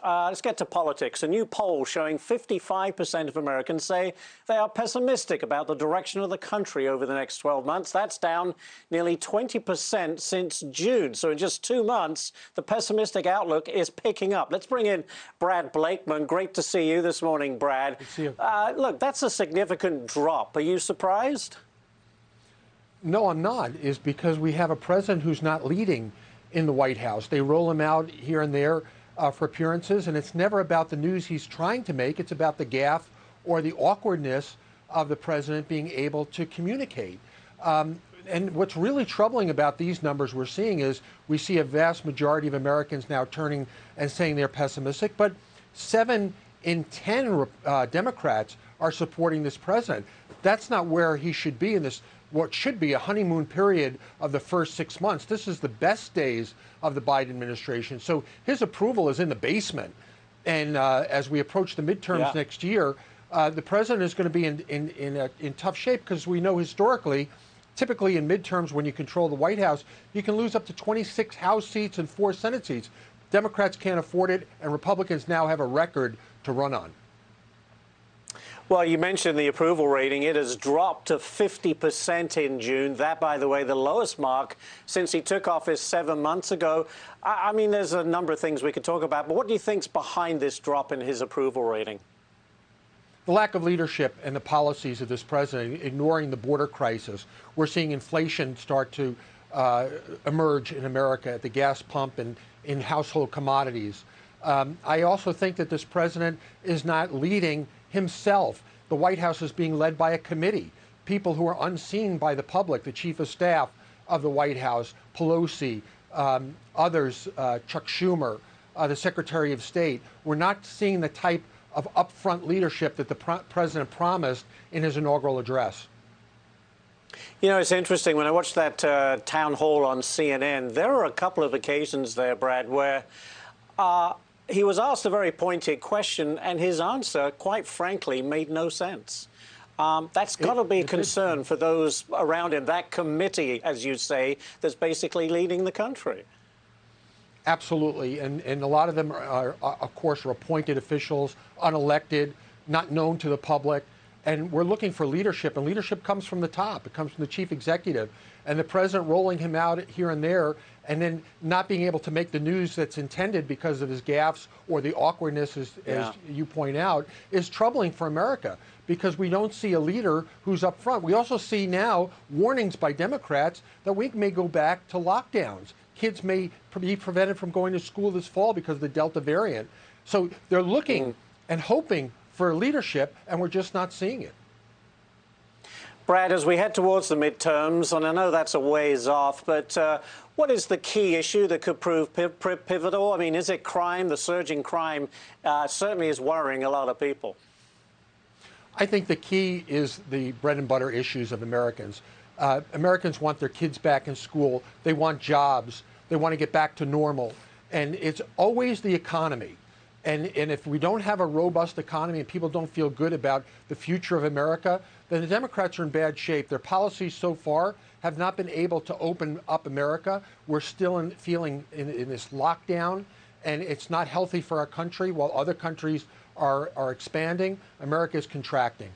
Let's get to politics. A new poll showing 55% of Americans say they are pessimistic about the direction of the country over the next 12 months. That's down nearly 20% since June. So in just 2 months, the pessimistic outlook is picking up. Let's bring in Brad Blakeman. Great to see you this morning, Brad. Good to see you. Look, that's a significant drop. Are you surprised? No, I'm not, is because we have a president who's not leading in the White House. They roll him out here and there for appearances, and it's never about the news he's trying to make. It's about the gaffe or the awkwardness of the president being able to communicate. And what's really troubling about these numbers we're seeing is we see a vast majority of Americans now turning and saying they're pessimistic, but 7 in 10 Democrats are supporting this president. That's not where he should be in this, what should be a honeymoon period of the first 6 months. This is the best days of the Biden administration. So his approval is in the basement. And as we approach the midterms next year, the president is going to be in tough shape, because we know historically, typically in midterms, when you control the White House, you can lose up to 26 House seats and 4 Senate seats. Democrats can't afford it, and Republicans now have a record to run on. Well, you mentioned the approval rating. It has dropped to 50% in June. That, by the way, the lowest mark since he took office 7 months ago. I mean, there's a number of things we could talk about, but what do you think's behind this drop in his approval rating? The lack of leadership and the policies of this president, ignoring the border crisis. We're seeing inflation start to emerge in America at the gas pump and in household commodities. I also think that this president is not leading himself. The White House is being led by a committee, people who are unseen by the public, the chief of staff of the White House, Pelosi, others, Chuck Schumer, the Secretary of State. We're not seeing the type of upfront leadership that the president promised in his inaugural address. You know, it's interesting. When I watched that town hall on CNN, there are a couple of occasions there, Brad, where he was asked a very pointed question, and his answer, quite frankly, made no sense. That's got to be a concern for those around him, that committee, as you say, that's basically leading the country. Absolutely. And a lot of them are, of course, are appointed officials, unelected, not known to the public. And we're looking for leadership, and leadership comes from the top. It comes from the chief executive. And the president rolling him out here and there, and then not being able to make the news that's intended because of his gaffes or the awkwardness, as you point out, is troubling for America, because we don't see a leader who's up front. We also see now warnings by Democrats that we may go back to lockdowns. Kids may be prevented from going to school this fall because of the Delta variant. So they're looking and hoping for leadership, and we're just not seeing it. Brad, as we head towards the midterms, and I know that's a ways off, but what is the key issue that could prove pivotal? I mean, is it crime? The surging crime certainly is worrying a lot of people. I think the key is the bread and butter issues of Americans. Americans want their kids back in school. They want jobs. They want to get back to normal. And it's always the economy. And if we don't have a robust economy and people don't feel good about the future of America, then the Democrats are in bad shape. Their policies so far have not been able to open up America. We're still feeling in this lockdown, and it's not healthy for our country. While other countries are expanding, America is contracting.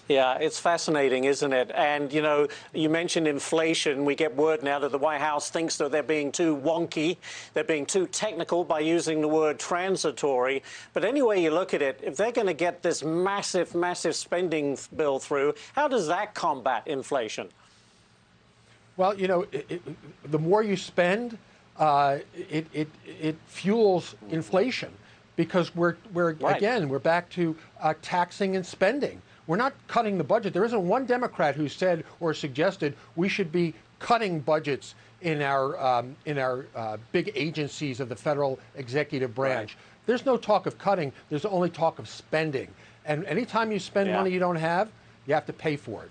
Yeah, it's fascinating, isn't it? And, you know, you mentioned inflation. We get word now that the White House thinks that they're being too wonky. They're being too technical by using the word transitory. But any way you look at it, if they're going to get this massive, massive spending bill through, how does that combat inflation? Well, you know, the more you spend, it fuels inflation, because again, we're back to taxing and spending. We're not cutting the budget. There isn't one Democrat who said or suggested we should be cutting budgets in our big agencies of the federal executive branch. Right. There's no talk of cutting. There's only talk of spending. And anytime you spend money you don't have, you have to pay for it.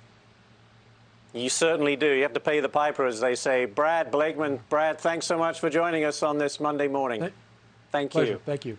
You certainly do. You have to pay the piper, as they say. Brad Blakeman, Brad, thanks so much for joining us on this Monday morning. Thank you. Pleasure. Thank you.